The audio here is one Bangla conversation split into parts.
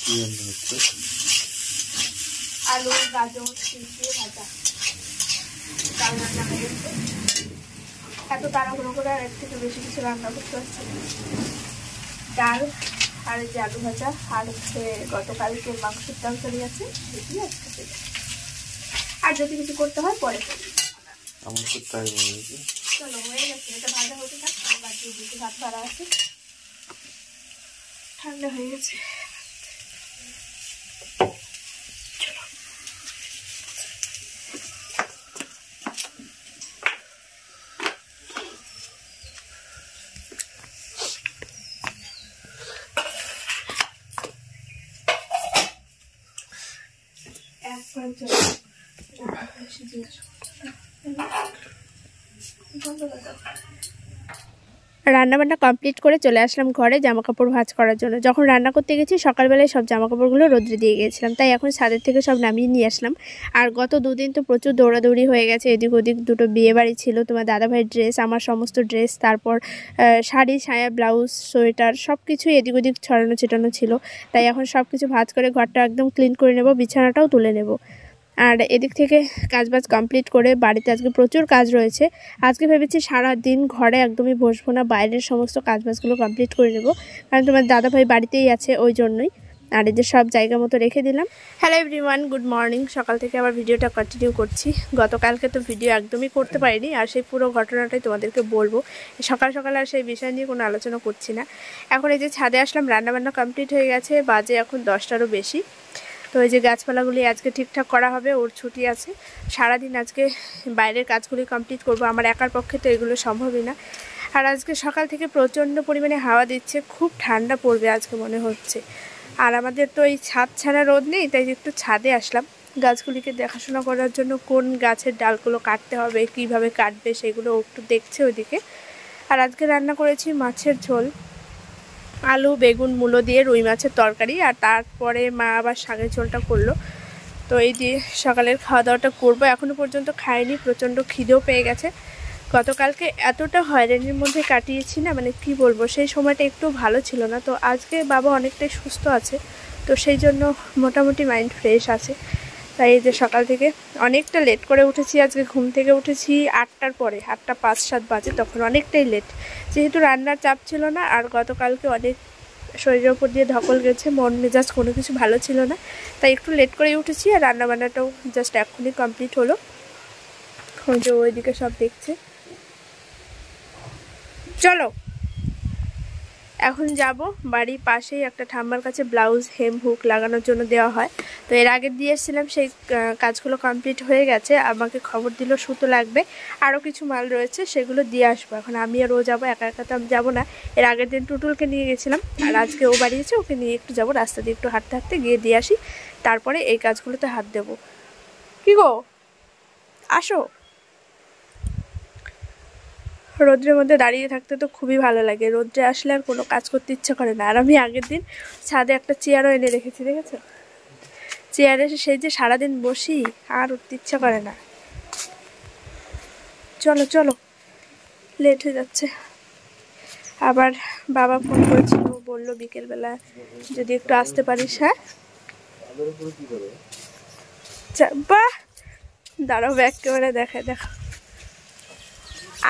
আলু গাজর দিয়ে ভাজা ডাল রান্না হয়ে গেছে। এত তাড়াহুড়ো করে আর এর থেকে বেশি কিছু রান্না করতে পারছি না। ডাল আর এই যে আলু ভাজা আর হচ্ছে গতকালকে মাংসের তরকারি আছে সেটি আজকে আর যদি কিছু করতে হয় পরে চলো হয়ে গেছে। এটা ভাজা হতে থাক, বাকি দুটো ভাত ভাড়া আছে, ঠান্ডা হয়ে গেছে। রান্নাবান্না কমপ্লিট করে চলে আসলাম ঘরে জামাকাপড় ভাঁজ করার জন্য। যখন রান্না করতে গেছি সকালবেলায় সব জামাকাপড়গুলো রোদ্রে দিয়ে গিয়েছিলাম, তাই এখন ছাদের থেকে সব নামিয়ে নিয়ে আসলাম। আর গত দুদিন তো প্রচুর দৌড়াদৌড়ি হয়ে গেছে, এদিক ওদিক দুটো বিয়ে বাড়ি ছিল, তোমার দাদাভাইয়ের ড্রেস, আমার সমস্ত ড্রেস, তারপর শাড়ি সায়া ব্লাউজ সোয়েটার সব কিছুই এদিক ওদিক ছড়ানো ছিটানো ছিল। তাই এখন সব কিছু ভাঁজ করে ঘরটা একদম ক্লিন করে নেব, বিছানাটাও তুলে নেব। আর এদিক থেকে কাজবাজ কমপ্লিট করে বাড়িতে আজকে প্রচুর কাজ রয়েছে। আজকে ভেবেছি সারা দিন ঘরে একদমই বসবো না, বাইরের সমস্ত কাজবাজগুলো কমপ্লিট করে নেব, কারণ তোমার দাদাভাই বাড়িতেই আছে ওই জন্যই। আর এদের সব জায়গা মতো রেখে দিলাম। Hello everyone, good morning. সকাল থেকে আবার ভিডিওটা কন্টিনিউ করছি। গতকালকে তো ভিডিও একদমই করতে পারিনি, আর সেই পুরো ঘটনাটাই তোমাদেরকে বলবো। সকাল সকাল আর সেই বিষয় নিয়ে কোনো আলোচনা করছি না। এখন এই যে ছাদে আসলাম, রান্নাবান্না কমপ্লিট হয়ে গেছে, বাজে এখন 10টারও বেশি। তো এই যে গাছপালাগুলি আজকে ঠিকঠাক করা হবে, ওর ছুটি আছে, সারাদিন আজকে বাইরের কাজগুলি কমপ্লিট করব। আমার একার পক্ষে তো এগুলো সম্ভবই না। আর আজকে সকাল থেকে প্রচণ্ড পরিমাণে হাওয়া দিচ্ছে, খুব ঠান্ডা পড়বে আজকে মনে হচ্ছে। আর আমাদের তো এই ছাদ ছাড়া রোদ নেই, তাই একটু ছাদে আসলাম গাছগুলিকে দেখাশোনা করার জন্য। কোন গাছের ডালগুলো কাটতে হবে, কিভাবে কাটবে সেগুলো একটু দেখছে ওইদিকে। আর আজকে রান্না করেছি মাছের ঝোল, আলু বেগুন মূলো দিয়ে রুই মাছের তরকারি, আর তারপরে মা আবার শাকের ঝোলটা করলো। তো এই দিয়ে সকালের খাওয়া দাওয়াটা করবো। এখনও পর্যন্ত খাইনি, প্রচণ্ড খিদেও পেয়ে গেছে। গতকালকে এতটা হয়রানির মধ্যে কাটিয়েছি না, মানে কি বলবো, সেই সময়টা একটু ভালো ছিল না। তো আজকে বাবা অনেকটাই সুস্থ আছে, তো সেই জন্য মোটামুটি মাইন্ড ফ্রেশ আছে। তাই এই যে সকাল থেকে অনেকটা লেট করে উঠেছি, আজকে ঘুম থেকে উঠেছি 8টার পরে, 8টা 5-7 বাজে, তখন অনেকটাই লেট, যেহেতু রান্নার চাপ ছিল না। আর গতকালকে অনেক শরীরের উপর দিয়ে ধকল গেছে, মন মেজাজ কোনো কিছু ভালো ছিল না, তাই একটু লেট করে উঠেছি। আর রান্নাবান্নাটাও জাস্ট এখনই কমপ্লিট হলো। ওই যে ওইদিকে সব দেখছে। চলো এখন যাব বাড়ির পাশেই একটা ঠাম্মার কাছে ব্লাউজ হেম হুক লাগানোর জন্য দেওয়া হয়, তো এর আগে দিয়ে এসেছিলাম, সেই কাজগুলো কমপ্লিট হয়ে গেছে। আমাকে খবর দিল সুতো লাগবে, আরও কিছু মাল রয়েছে, সেগুলো দিয়ে আসবো। এখন আমি আর ও যাবো, একা একা তো আমি যাবো না। এর আগের দিন টুটুলকে নিয়ে গেছিলাম, আর আজকে ও বাড়িয়েছে, ওকে নিয়ে একটু যাবো, রাস্তা দিয়ে একটু হাঁটতে হাঁটতে গিয়ে দিয়ে আসি, তারপরে এই কাজগুলোতে হাত দেবো। কি গো আসো। রোদ্রের মধ্যে দাঁড়িয়ে থাকতে তো খুবই ভালো লাগে, রোদ্রে আসলে আর কোনো কাজ করতে ইচ্ছা করে না। আর আমি আগের দিন ছাদে একটা চেয়ারও এনে রেখেছি, দেখেছো? চেয়ারে সেই যে সারাদিন বসি, আর উঠতে ইচ্ছা করে না। চলো চলো, লেট হয়ে যাচ্ছে। আবার বাবা ফোন করেছিল, বললো বিকেলবেলা যদি একটু আসতে পারিস। হ্যাঁ বাহ, দাঁড়াও ব্যাক ক্যামেরা দেখায়, দেখো।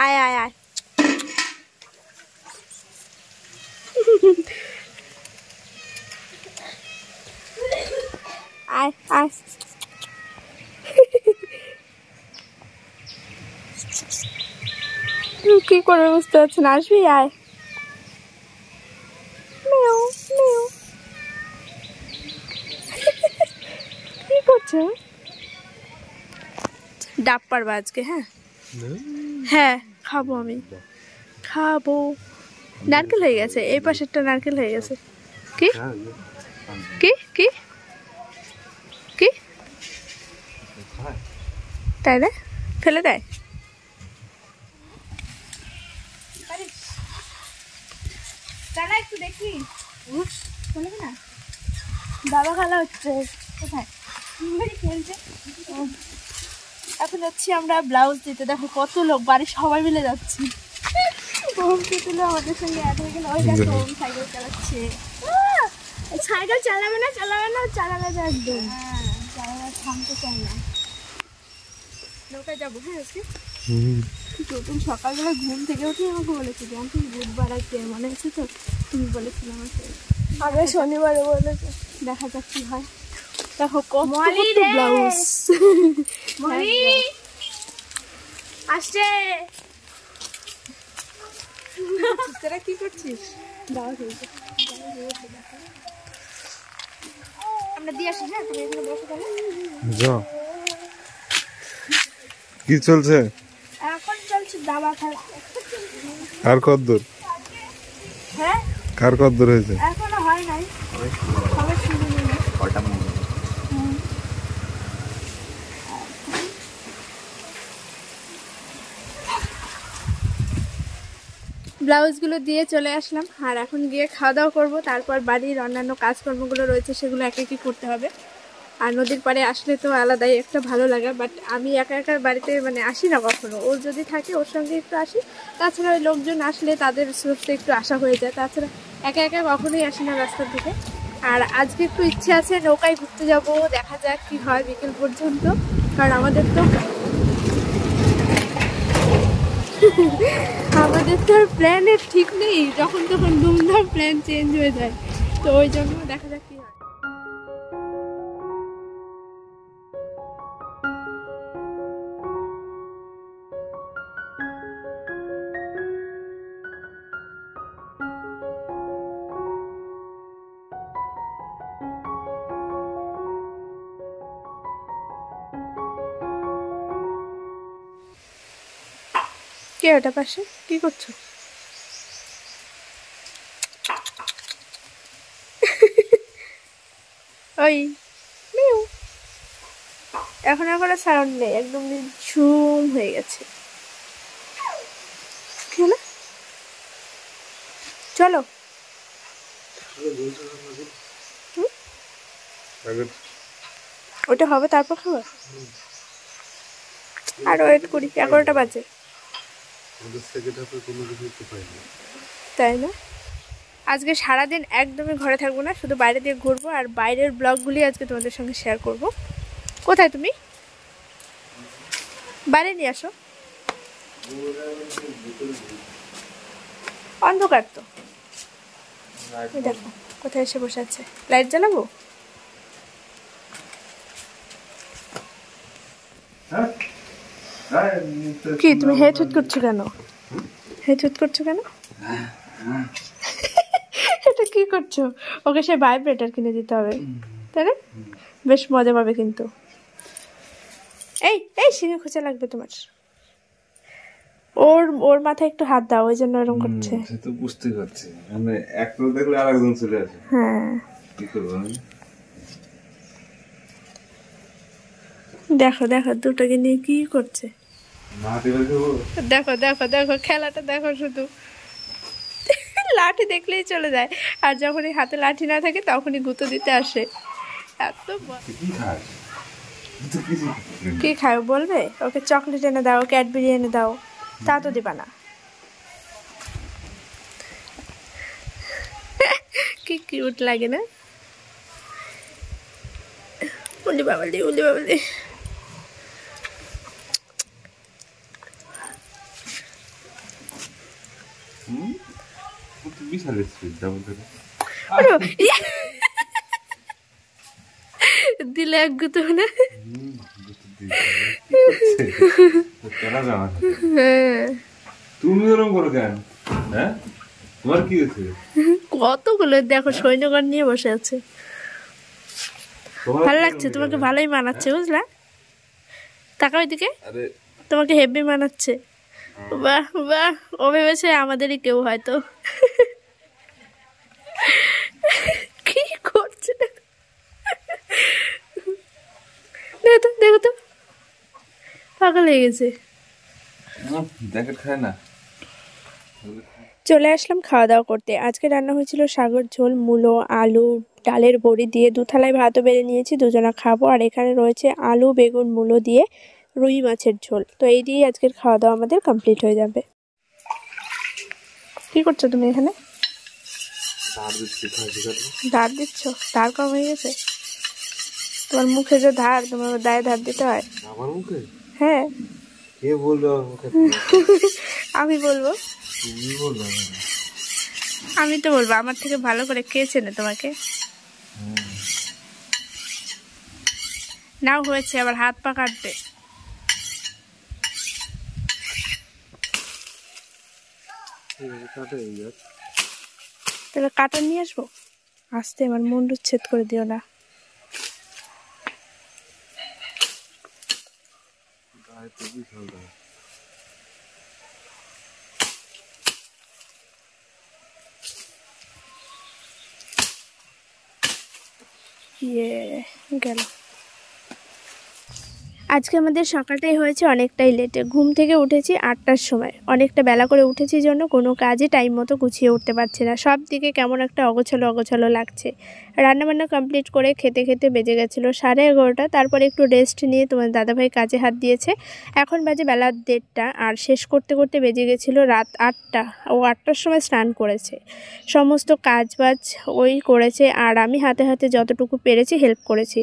আয় আয় আয়, আয় আয়। কি করবে বুঝতে পারছি না, আসবি? আয়। কি করছো? ডাব পারবা আজকে? হ্যাঁ হ্যাঁ, খাবো, আমি খাবো। নারকেল হয়ে গেছে, এই পাশেরটা নারকেল হয়ে গেছে। কি কি কি কি তাই না? ফেলে দেয়। একটু দেখি না, বাবা খেলা হচ্ছে কোথায় খেলছে। এখন যাচ্ছি আমরা ব্লাউজ দিতে, দেখো কত লোক, বাড়ির সবাই মিলে যাচ্ছি। ওমকে তুলে আমাদের সঙ্গে অ্যাড হয়ে গেল। ওই দেখো ওম সাইকেল চালাচ্ছে, সাইকেল চালাবে না চালাবে তো একদম চালাবে থামতে চাই না নৌকায় যাবো হ্যাঁ আজকে তুমি সকালবেলা ঘুম থেকে উঠে আমাকে বলেছো যে আমি বুধবার আসবে মনে হচ্ছে তো তুমি বলেছিলে আমাকে আগে শনিবারে বলেছো দেখা যাক কি হয় দেখো কত ব্লাউজ আসছে তোরা কি করছিস আমরা দিয়ে আসি হ্যাঁ তুমি এখানে বসে তাহলে যাও কি চলছে এখন চলছে দাবা খেলা কার কদ্দূর হ্যাঁ কার কদ্দূর হয়েছে এখনো হয় নাই সবে শুরু হলো ব্লাউজগুলো দিয়ে চলে আসলাম আর এখন গিয়ে খাওয়া দাওয়া করবো তারপর বাড়ির অন্যান্য কাজকর্মগুলো রয়েছে সেগুলো একে একই করতে হবে আর নদীর পাড়ে আসলে তো আলাদাই একটা ভালো লাগে বাট আমি একা একা বাড়িতে মানে আসি না কখনো ওর যদি থাকে ওর সঙ্গে একটু আসি তাছাড়া ওই লোকজন আসলে তাদের সোর্সে একটু আসা হয়ে যায় তাছাড়া একা একা কখনোই আসি না রাস্তার দিকে আর আজকে একটু ইচ্ছে আছে নৌকায় ঘুরতে যাব দেখা যাক কি হয় বিকেল পর্যন্ত কারণ আমাদের তো আর প্ল্যানের ঠিক নেই যখন তখন দুমদাম প্ল্যান চেঞ্জ হয়ে যায় তো ওই জন্য দেখা যাক কি হয় কে ওটা পাশে কি করছো ওই এখন আর কোনো সাউন্ড নেই একদম ঝুম হয়ে গেছে কি হলো চলো ওটা হবে তারপর খাবার আর ওয়েট করি 11টা বাজে তাই না আজকে সারাদিন একদমই ঘরে থাকবো না শুধু বাইরে দিয়ে ঘুরবো আর বাইরের ব্লগগুলি আজকে তোমাদের সঙ্গে শেয়ার করব কোথায় তুমি বাইরে নিয়ে আসো অন্ধকার তো দেখো কোথায় এসে বসে আছে লাইট জ্বালাবো কি তুমি হেটুট করছো কেন এটা কি করছো ওকে সে ভাইব্রেটর কিনে দিতে হবে তাই না বেশ মজা পাবে কিন্তু এই এই শিঙে খোঁচা লাগবে তোমার ওর মাথায় একটু হাত দাও ওই জন্য এরকম করছে সে তো বুঝতে পারছি মানে একবার দেখলে আরেকজন চলে আসে হ্যাঁ কি করব আমি দেখো দেখো দুটোকে নিয়ে কি করছে মাটি বের করব দেখো দেখো দেখো খেলাটা দেখো শুধু লাঠি দেখলেই চলে যায় আর যখনই হাতে লাঠি না থাকে তখনই গুঁতো দিতে আসে এত কি খাস কি খাও বলবে ওকে চকলেট এনে দাও ক্যাডবেরি এনে দাও তা তো দিবা না কি কিউট লাগে না উলি বাবালি বিশাল স্পিড ডাবল করে দিলে এক গুতো না তুমি এরকম করো কেন হ্যাঁ তোমার কি হয়েছে কতগুলো দেখো সৈন্যগণ নিয়ে বসে আছে ভালো লাগছে তোমাকে ভালোই মানাচ্ছে বুঝলা তাকাও ওইদিকে তোমাকে হেভি মানাচ্ছে বাহ বাহ ও ভেবেছে আমাদেরই কেউ হয়তো কি করছে দেখো তো পাগল হয়ে গেছে খায় না চলে আসলাম খাওয়া দাওয়া করতে আজকে রান্না হয়েছিল সাগর ঝোল মূলো আলু ডালের বড়ি দিয়ে 2 থালায় ভাতও বেড়ে নিয়েছি দুজনা খাবো আর এখানে রয়েছে আলু বেগুন মূলো দিয়ে রুই মাছের ঝোল তো এই দিয়ে আজকের খাওয়া দাওয়া আমাদের কমপ্লিট হয়ে যাবে কি করছো তুমি এখানে ধার দিচ্ছ? ধার কম হয়ে গেছে তোমার মুখে? যে ধার, তোমার দায়ে ধার দিতে হয়? আমার মুখে? হ্যাঁ। কে বললো আমার মুখে? আমি বলবো। তুমি বললো? আমি তো বলবো। আমার থেকে ভালো করে কে চেনে তোমাকে? নাও হয়েছে, আবার হাত পা কাটবে। তাহলে কাটা নিয়ে আসবো। আস্তে, আমার মুন্ডু ছেদ করে দিও না। গেল। আজকে আমাদের সকালটাই হয়েছে অনেকটাই লেটে। ঘুম থেকে উঠেছি 8টার সময়। অনেকটা বেলা করে উঠেছি জন্য কোনো কাজে টাইম মতো গুছিয়ে উঠতে পারছি না। সব দিকে কেমন একটা অগোছালো লাগছে। রান্নাবান্না কমপ্লিট করে খেতে খেতে বেজে গেছিলো 11:30। তারপরে একটু রেস্ট নিয়ে তোমার দাদাভাই কাজে হাত দিয়েছে। এখন বাজে বেলা 1:30, আর শেষ করতে করতে বেজে গেছিলো রাত 8টা। ও 8টার সময় স্নান করেছে। সমস্ত কাজ বাজ ওই করেছে, আর আমি হাতে হাতে যতটুকু পেরেছি হেল্প করেছি।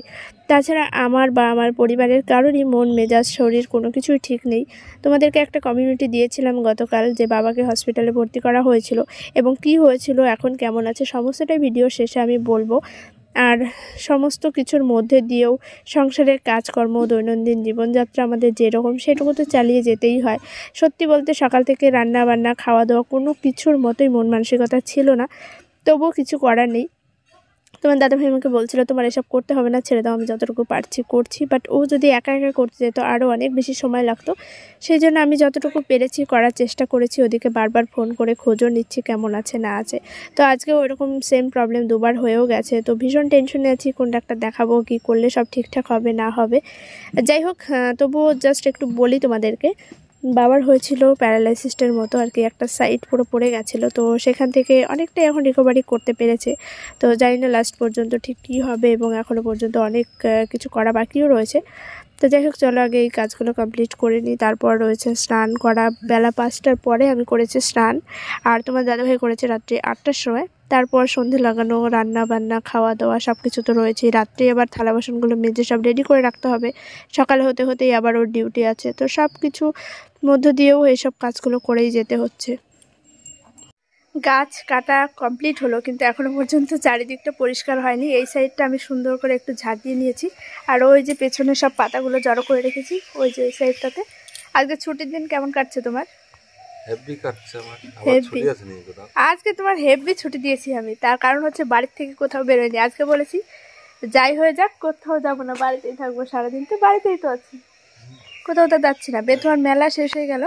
তাছাড়া আমার বা আমার পরিবারের কারোরই মন মেজাজ শরীর কোনো কিছুই ঠিক নেই। তোমাদেরকে একটা কমিউনিটি দিয়েছিলাম গতকাল যে বাবাকে হসপিটালে ভর্তি করা হয়েছিল এবং কি হয়েছিল, এখন কেমন আছে, সমস্তটাই ভিডিও শেষে আমি বলবো। আর সমস্ত কিছুর মধ্যে দিয়েও সংসারের কাজকর্ম, দৈনন্দিন জীবনযাত্রা আমাদের যেরকম সেটুকু তো চালিয়ে যেতেই হয়। সত্যি বলতে সকাল থেকে রান্না বান্না খাওয়া দাওয়া কোনো কিছুর মতোই মন মানসিকতা ছিল না, তবুও কিছু করার নেই। তোমার দাদাভাই আমাকে বলছিল তোমার এসব করতে হবে না, ছেড়ে দাও, আমি যতটুকু পারছি করছি। বাট ও যদি একা একা করতে যেত আরও অনেক বেশি সময় লাগতো। সেই জন্য আমি যতটুকু পেরেছি করার চেষ্টা করেছি। ওদিকে বারবার ফোন করে খোঁজও নিচ্ছি কেমন আছে না আছে। তো আজকেও এরকম সেম প্রবলেম দুবার হয়েও গেছে। তো ভীষণ টেনশনে আছি কোন ডাক্তার দেখাবো, কী করলে সব ঠিকঠাক হবে না হবে। যাই হোক, তবুও জাস্ট একটু বলি তোমাদেরকে। বাবার হয়েছিল প্যারালাইসিসের মতো আর কি, একটা সাইড পুরো পড়ে গেছিলো। তো সেখান থেকে অনেকটাই এখন রিকভারি করতে পেরেছে। তো জানি না লাস্ট পর্যন্ত ঠিক কী হবে, এবং এখনও পর্যন্ত অনেক কিছু করা বাকিও রয়েছে। তো যাই হোক, চলো আগে এই কাজগুলো কমপ্লিট করে নিই। তারপর রয়েছে স্নান করা। বেলা 5টার পরে আমি করেছি স্নান, আর তোমার দাদাভাই করেছে রাত্রি 8টার সময়। তারপর সন্ধে লাগানো, রান্না বান্না, খাওয়া দাওয়া সব কিছু তো রয়েছেই। রাত্রে আবার থালা বাসনগুলো মেজে সব রেডি করে রাখতে হবে। সকাল হতে হতেই আবার ওর ডিউটি আছে। তো সব কিছু মধ্য দিয়েও এইসব কাজগুলো করেই যেতে হচ্ছে। গাছ কাটা কমপ্লিট হলো, কিন্তু এখনও পর্যন্ত চারিদিকটা পরিষ্কার হয়নি। এই সাইডটা আমি সুন্দর করে একটু ঝাড় দিয়ে নিয়েছি, আর ওই যে পেছনে সব পাতাগুলো জড়ো করে রেখেছি ওই যে এই সাইডটাতে। আজকে ছুটির দিন কেমন কাটছে তোমার? হেভি কাটছে আমার। হেভি? আজকে তোমার হেভি ছুটি দিয়েছি আমি, তার কারণ হচ্ছে বাড়ির থেকে কোথাও বেরোয়নি। আজকে বলেছি যাই হয়ে যাক কোথাও যাবো না, বাড়িতেই থাকবো সারাদিন। তো বাড়িতেই তো আছি, কোথাও তো যাচ্ছি না। বেথুয়ার মেলা শেষ হয়ে গেল,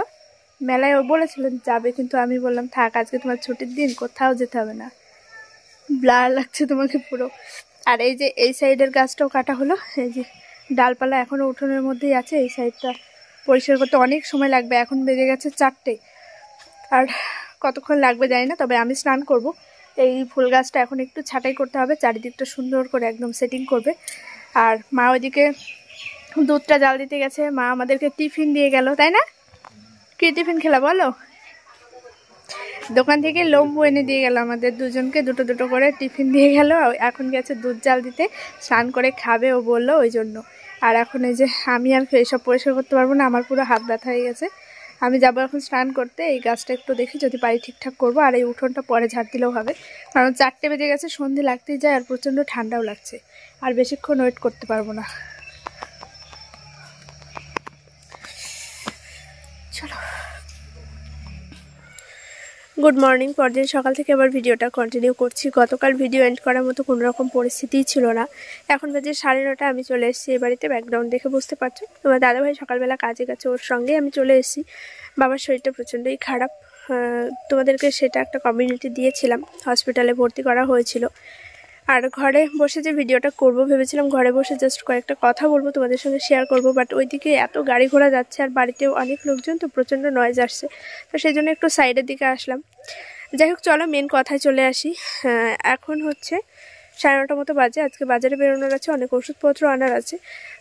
মেলায় ও বলেছিলেন যাবে, কিন্তু আমি বললাম থাক, আজকে তোমার ছুটির দিন, কোথাও যেতে হবে না। ব্লার লাগছে তোমাকে পুরো। আর এই যে এই সাইডের গাছটাও কাটা হলো, এই যে ডালপালা এখনও উঠোনের মধ্যেই আছে। এই সাইডটা পরিষ্কার করতে অনেক সময় লাগবে। এখন বেজে গেছে 4টে, আর কতক্ষণ লাগবে জানি না। তবে আমি স্নান করব। এই ফুল গাছটা এখন একটু ছাঁটাই করতে হবে, চারিদিকটা সুন্দর করে একদম সেটিং করবে। আর মা ওইদিকে দুধটা জাল দিতে গেছে। মা আমাদেরকে টিফিন দিয়ে গেল, তাই না? কি টিফিন খেলা বলো? দোকান থেকে লম্বু এনে দিয়ে গেল আমাদের দুজনকে, দুটো দুটো করে টিফিন দিয়ে গেল। এখন গেছে দুধ জাল দিতে, স্নান করে খাবে ও বললো, ওই জন্য। আর এখন এই যে আমি আর এসব পরিষ্কার করতে পারবো না, আমার পুরো হাত ব্যথা হয়ে গেছে। আমি যাবো এখন স্নান করতে। এই গাছটা একটু দেখি যদি পারি ঠিকঠাক করবো, আর এই উঠোনটা পরে ঝাড় দিলেও হবে, কারণ 4টে বেজে গেছে, সন্ধে লাগতেই যায়, আর প্রচণ্ড ঠান্ডাও লাগছে, আর বেশিক্ষণ ওয়েট করতে পারবো না। চলো, গুড মর্নিং। পরদিন সকাল থেকে আবার ভিডিওটা কন্টিনিউ করছি। গতকাল ভিডিও এন্ড করার মতো কোনো রকম পরিস্থিতিই ছিল না। এখন বাজে 9:30। আমি চলে এসেছি এই বাড়িতে। ব্যাকগ্রাউন্ড দেখে বুঝতে পারছো, তোমার দাদাভাই সকালবেলা কাজে গেছে, ওর সঙ্গে আমি চলে এসেছি। বাবার শরীরটা প্রচণ্ডই খারাপ। তোমাদেরকে সেটা একটা কমিউনিটি দিয়েছিলাম, হসপিটালে ভর্তি করা হয়েছিল। আর ঘরে বসে যে ভিডিওটা করব ভেবেছিলাম, ঘরে বসে জাস্ট কয়েকটা কথা বলবো, তোমাদের সঙ্গে শেয়ার করব। বাট ওইদিকে এত গাড়ি ঘোড়া যাচ্ছে, আর বাড়িতেও অনেক লোকজন, তো প্রচণ্ড নয়েজ আসছে। তো সেই জন্য একটু সাইডের দিকে আসলাম। যাই হোক, চলো মেন কথায় চলে আসি। এখন হচ্ছে 9:30 মতো বাজে। আজকে বাজারে বেরোনোর আছে, অনেক ওষুধপত্র আনার আছে।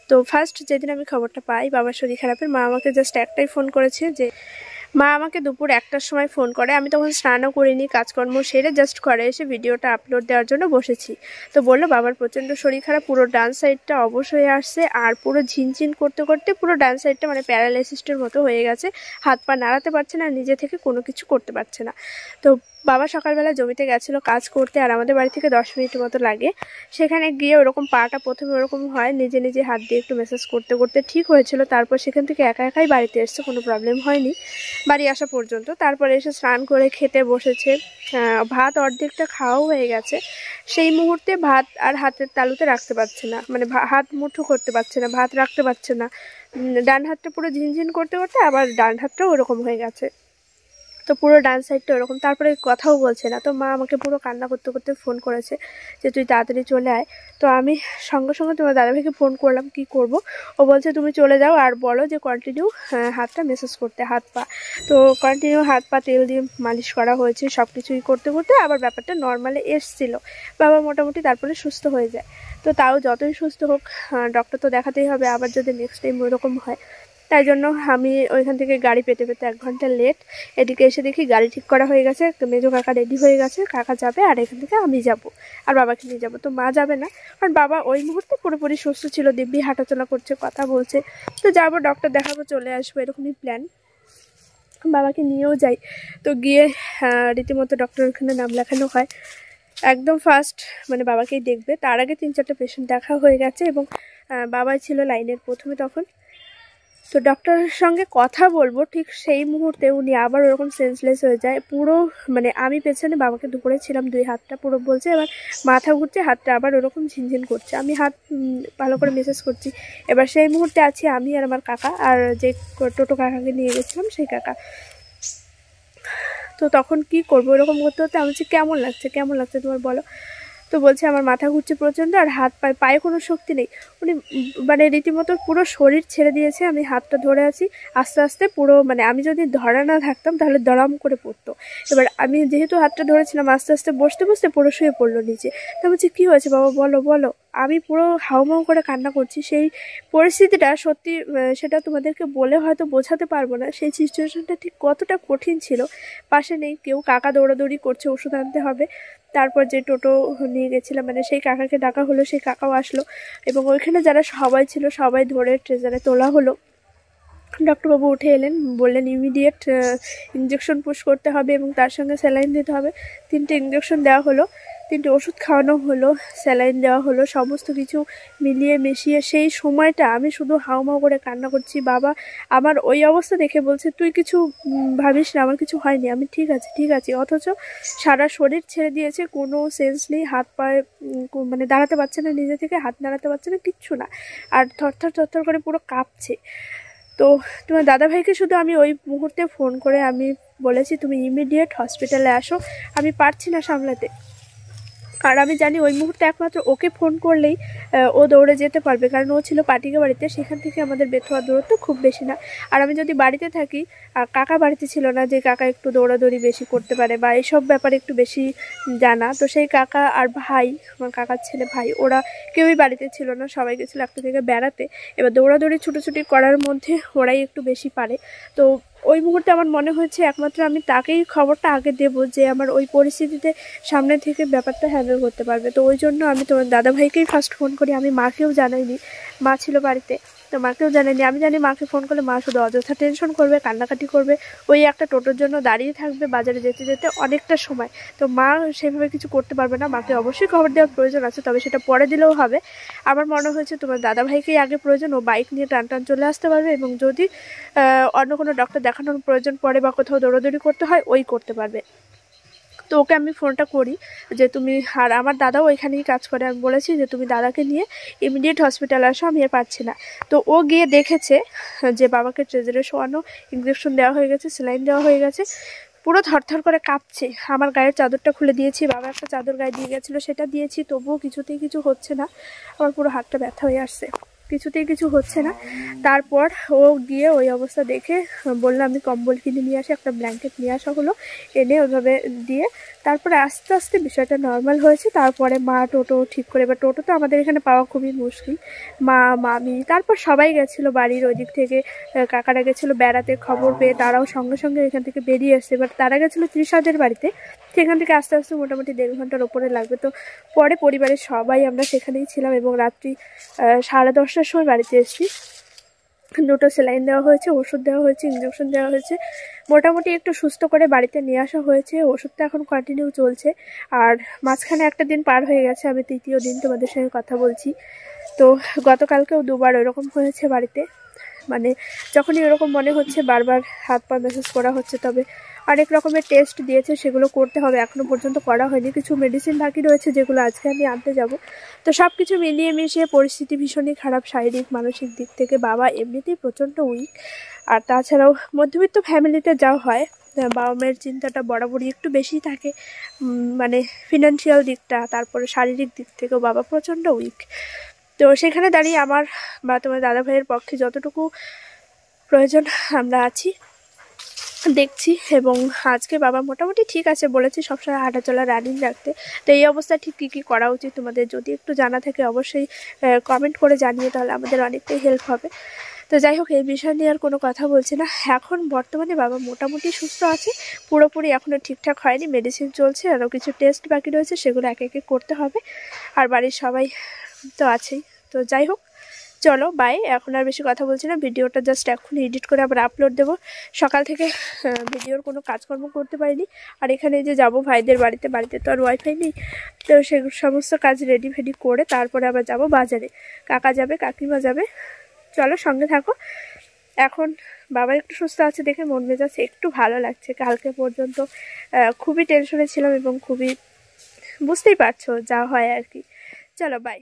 তো ফার্স্ট যেদিন আমি খবরটা পাই বাবার শরীর খারাপের, মা আমাকে জাস্ট একটাই ফোন করেছে যে মা আমাকে দুপুর 1টার সময় ফোন করে। আমি তখন স্নানও করিনি, কাজকর্ম সেরে জাস্ট ঘরে এসে ভিডিওটা আপলোড দেওয়ার জন্য বসেছি। তো বললো বাবার প্রচণ্ড শরীর খারাপ, পুরো ডান সাইডটা অবশ হয়ে আসছে আর পুরো ঝিনঝিন করতে করতে পুরো ডান সাইডটা মানে প্যারালাইসিসের মতো হয়ে গেছে, হাত পা নাড়াতে পারছে না, নিজে থেকে কোনো কিছু করতে পারছে না। তো বাবা সকালবেলা জমিতে গেছিলো কাজ করতে, আর আমাদের বাড়ি থেকে 10 মিনিট মতো লাগে। সেখানে গিয়ে ওরকম পাটা প্রথমে ওরকম হয়, নিজে নিজে হাত দিয়ে একটু ম্যাসাজ করতে করতে ঠিক হয়েছিল। তারপর সেখান থেকে একা একাই বাড়িতে এসছে, কোনো প্রবলেম হয়নি বাড়ি আসা পর্যন্ত। তারপরে এসে স্নান করে খেতে বসেছে, ভাত অর্ধেকটা খাওয়াও হয়ে গেছে। সেই মুহূর্তে ভাত আর হাতের তালুতে রাখতে পারছে না, মানে হাত মুঠো করতে পারছে না, ভাত রাখতে পারছে না। ডান হাতটা পুরো ঝিনঝিন করতে করতে আবার ডান হাতটাও ওরকম হয়ে গেছে, তো পুরো ডান সাইডটা ওরকম। তারপরে কথাও বলছে না। তো মা আমাকে পুরো কান্না করতে করতে ফোন করেছে যে তুই তাড়াতাড়ি চলে আয়। তো আমি সঙ্গে সঙ্গে তোমার দাদাভাইকে ফোন করলাম, কি করব। ও বলছে তুমি চলে যাও আর বলো যে কন্টিনিউ হাতটা ম্যাসাজ করতে, হাত পা। তো কন্টিনিউ হাত পা তেল দিয়ে মালিশ করা হয়েছে, সব কিছুই করতে করতে আবার ব্যাপারটা নর্মালে এসছিল। বাবা মোটামুটি তারপরে সুস্থ হয়ে যায়। তো তাও যতই সুস্থ হোক ডক্টর তো দেখাতেই হবে, আবার যদি নেক্সট টাইম ওইরকম হয়। তাই জন্য আমি ওইখান থেকে গাড়ি পেতে পেতে 1 ঘন্টা লেট। এদিকে এসে দেখি গাড়ি ঠিক করা হয়ে গেছে, মেজো কাকা রেডি হয়ে গেছে, কাকা যাবে আর এখান থেকে আমি যাব আর বাবাকে নিয়ে যাব। তো মা যাবে না, কারণ বাবা ওই মুহূর্তে পুরোপুরি সুস্থ ছিল, দিব্যি হাঁটাচলা করছে, কথা বলছে। তো যাবো, ডক্টর দেখাবো, চলে আসবো, এরকমই প্ল্যান। বাবাকে নিয়েও যাই। তো গিয়ে রীতিমতো ডক্টর ওখানে নাম লেখানো হয়। একদম ফার্স্ট মানে বাবাকেই দেখবে, তার আগে 3-4টা পেশেন্ট দেখা হয়ে গেছে এবং বাবাই ছিল লাইনের প্রথমে তখন। তো ডক্টরের সঙ্গে কথা বলবো ঠিক সেই মুহূর্তে উনি আবার ওরকম সেন্সলেস হয়ে যায় পুরো। মানে আমি পেছনে বাবাকে ধরে ছিলাম, 2 হাতটা পুরো বলছে, এবার মাথা ঘুরছে, হাতটা আবার ওরকম ঝিনঝিন করছে। আমি হাত ভালো করে মেসেজ করছি। এবার সেই মুহূর্তে আছি আমি আর আমার কাকা, আর যে টোটো কাকাকে নিয়ে গেছিলাম সেই কাকা। তো তখন কি করবো, এরকম করতে হতে আমি বলছি কেমন লাগছে, কেমন লাগছে তোমার বলো। তো বলছে আমার মাথা ঘুরছে প্রচণ্ড আর হাত পায়ে কোনো শক্তি নেই। উনি মানে রীতিমতো পুরো শরীর ছেড়ে দিয়েছে, আমি হাতটা ধরে আছি, আস্তে আস্তে পুরো মানে আমি যদি ধরা না থাকতাম তাহলে দড়াম করে পড়তো। এবার আমি যেহেতু হাতটা ধরেছিলাম, আস্তে আস্তে বসতে বসতে পুরো শুয়ে পড়লো নিচে। তো বলছি কী হয়েছে বাবা, বলো বলো। আমি পুরো হাউমাউ করে কান্না করছি। সেই পরিস্থিতিটা সত্যি সেটা তোমাদেরকে বলে হয়তো বোঝাতে পারবো না, সেই সিচুয়েশনটা ঠিক কতটা কঠিন ছিল। পাশে নেই কেউ, কাকা দৌড়াদৌড়ি করছে, ওষুধ আনতে হবে। তারপর যে টোটো নিয়ে গেছিলাম মানে সেই কাকাকে ডাকা হলো, সেই কাকাও আসলো এবং ওইখানে যারা সবাই ছিল সবাই ধরে ট্রেজারে তোলা হলো। ডক্টরবাবু উঠে এলেন, বললেন ইমিডিয়েট ইঞ্জেকশন পুশ করতে হবে এবং তার সঙ্গে স্যালাইন দিতে হবে। 3টে ইঞ্জেকশন দেওয়া হলো, 3টে ওষুধ খাওয়ানো হলো, স্যালাইন দেওয়া হলো, সমস্ত কিছু মিলিয়ে মিশিয়ে সেই সময়টা আমি শুধু হাউমাউ করে কান্না করছি। বাবা আমার ওই অবস্থা দেখে বলছে তুই কিছু ভাবিস না, আমার কিছু হয়নি, আমি ঠিক আছি ঠিক আছি। অথচ সারা শরীর ছেড়ে দিয়েছে, কোনো সেন্স নেই, হাত পায়ে মানে দাঁড়াতে পারছে না, নিজে থেকে হাত নাড়াতে পারছে না, কিচ্ছু না, আর থরথর থরথর করে পুরো কাঁপছে। তো তোমার দাদাভাইকে শুধু আমি ওই মুহূর্তে ফোন করে আমি বলেছি তুমি ইমিডিয়েট হসপিটালে আসো, আমি পারছি না সামলাতে। আর আমি জানি ওই মুহূর্তে একমাত্র ওকে ফোন করলেই ও দৌড়ে যেতে পারবে, কারণ ও ছিল পাটিকা বাড়িতে, সেখান থেকে আমাদের বেথুয়া দূরত্ব খুব বেশি না। আর আমি যদি বাড়িতে থাকি, আর কাকা বাড়িতে ছিল না, যে কাকা একটু দৌড়াদৌড়ি বেশি করতে পারে বা এইসব ব্যাপারে একটু বেশি জানা, তো সেই কাকা আর ভাই, আমার কাকার ছেলে ভাই, ওরা কেউই বাড়িতে ছিল না, সবাই গেছিলো একটা থেকে বেড়াতে। এবার দৌড়াদৌড়ি ছুটোছুটি করার মধ্যে ওরাই একটু বেশি পারে। তো ওই মুহূর্তে আমার মনে হয়েছে একমাত্র আমি তাকেই খবরটা আগে দেবো, যে আমার ওই পরিস্থিতিতে সামনে থেকে ব্যাপারটা হ্যান্ডেল করতে পারবে। তো ওই জন্য আমি তোমার দাদাভাইকেই ফার্স্ট ফোন করি, আমি মাকেও জানাইনি, মা ছিল বাড়িতে, তো মাকেও জানাইনি। আমি জানি মাকে ফোন করলে মা শুধু অযথা টেনশন করবে, কান্নাকাটি করবে, ওই একটা টোটোর জন্য দাঁড়িয়ে থাকবে বাজারে যেতে যেতে অনেকটা সময়। তো মা সেভাবে কিছু করতে পারবে না, মাকে অবশ্যই খবর দেওয়ার প্রয়োজন আছে, তবে সেটা পরে দিলেও হবে। আমার মনে হয়েছে তোমার দাদাভাইকেই আগে প্রয়োজন, ও বাইক নিয়ে টান টান চলে আসতে পারবে এবং যদি অন্য কোনো ডক্টর দেখানোর প্রয়োজন পড়ে বা কোথাও দৌড়াদৌড়ি করতে হয় ওই করতে পারবে। তো ওকে আমি ফোনটা করি যে তুমি, আর আমার দাদাও ওইখানেই কাজ করে, আমি বলেছি যে তুমি দাদাকে নিয়ে ইমিডিয়েট হসপিটালে আসো, আমি আর পারছি না। তো ও গিয়ে দেখেছে যে বাবাকে ট্রেজারে শোয়ানো, ইঞ্জেকশন দেওয়া হয়ে গেছে, স্যালাইন দেওয়া হয়ে গেছে, পুরো থরথর করে কাঁপছে। আমার গায়ের চাদরটা খুলে দিয়েছি, বাবা একটা চাদর গায়ে দিয়ে গেছিলো সেটা দিয়েছি, তবুও কিছুতেই কিছু হচ্ছে না। আমার পুরো হাতটা ব্যথা হয়ে আসছে, কিছুতেই কিছু হচ্ছে না। তারপর ও গিয়ে ওই অবস্থা দেখে বললো আমি কম্বল কিনে নিয়ে আসি, একটা ব্ল্যাঙ্কেট নিয়ে আসা হলো, এনে ওইভাবে দিয়ে তারপরে আস্তে আস্তে বিষয়টা নর্মাল হয়েছে। তারপরে মা টোটো ঠিক করে, এবার টোটো তো আমাদের এখানে পাওয়া খুবই মুশকিল, মা মামি তারপর সবাই গেছিলো বাড়ির ওই দিক থেকে, কাকারা গেছিলো বেড়াতে, খবর পেয়ে তারাও সঙ্গে সঙ্গে এখান থেকে বেরিয়ে এসছে। এবার তারা গেছিলো তৃষাদের বাড়িতে, সেখান থেকে আস্তে আস্তে মোটামুটি 1.5 ঘন্টার ওপরে লাগবে। তো পরে পরিবারের সবাই আমরা সেখানেই ছিলাম এবং রাত্রি 10:30টার সময় বাড়িতে এসেছি। 2টো সেলাইন দেওয়া হয়েছে, ওষুধ দেওয়া হয়েছে, ইঞ্জেকশন দেওয়া হয়েছে, মোটামুটি একটু সুস্থ করে বাড়িতে নিয়ে আসা হয়েছে। ওষুধটা এখন কন্টিনিউ চলছে। আর মাঝখানে একটা দিন পার হয়ে গেছে, আমি 3য় দিন তোমাদের সঙ্গে কথা বলছি। তো গতকালকেও 2বার ওরকম হয়েছে বাড়িতে, মানে যখনই এরকম মনে হচ্ছে বারবার হাত পা ম্যাসাজ করা হচ্ছে। তবে অনেক রকমের টেস্ট দিয়েছে, সেগুলো করতে হবে, এখনও পর্যন্ত করা হয়নি। কিছু মেডিসিন বাকি রয়েছে যেগুলো আজকে আমি আনতে যাব। তো সব কিছু মিলিয়ে মিশিয়ে পরিস্থিতি ভীষণই খারাপ, শারীরিক মানসিক দিক থেকে। বাবা এমনিতেই প্রচণ্ড উইক, আর তাছাড়াও মধ্যবিত্ত ফ্যামিলিতে যা হয়, বাবা মায়ের চিন্তাটা বরাবরই একটু বেশি থাকে, মানে ফিনান্সিয়াল দিকটা, তারপরে শারীরিক দিক থেকেও বাবা প্রচণ্ড উইক। তো সেখানে দাঁড়িয়ে আমার বা তোমার দাদা ভাইয়ের পক্ষে যতটুকু প্রয়োজন আমরা আছি, দেখছি। এবং আজকে বাবা মোটামুটি ঠিক আছে, বলেছি সবসময় হাঁটাচলা রানিং রাখতে। তো এই অবস্থা ঠিক কী কী করা উচিত তোমাদের যদি একটু জানা থাকে অবশ্যই কমেন্ট করে জানিয়ে, তাহলে আমাদের অনেকটাই হেল্প হবে। তো যাই হোক, এই বিষয় নিয়ে আর কোনো কথা বলছি না। এখন বর্তমানে বাবা মোটামুটি সুস্থ আছে, পুরোপুরি এখনও ঠিকঠাক হয়নি, মেডিসিন চলছে, আরও কিছু টেস্ট বাকি রয়েছে, সেগুলো একে একে করতে হবে। আর বাড়ির সবাই তো আছেই। তো যাই হোক, চলো বাই, এখন আর বেশি কথা বলছি না। ভিডিওটা জাস্ট এখন এডিট করে আবার আপলোড দেবো। সকাল থেকে ভিডিওর কোনো কাজকর্ম করতে পারিনি। আর এখানে যে যাব ভাইদের বাড়িতে, বাড়িতে তো আর ওয়াইফাই নেই, তো সে সমস্ত কাজ রেডি ফেডি করে তারপরে আবার যাব বাজারে, কাকা যাবে, কাকিমা যাবে। চলো সঙ্গে থাকো। এখন বাবা একটু সুস্থ আছে দেখে মন মেজাজ একটু ভালো লাগছে। কালকে পর্যন্ত খুবই টেনশনে ছিলাম এবং খুবই, বুঝতেই পারছো যা হয় আর কি। চলো বাই।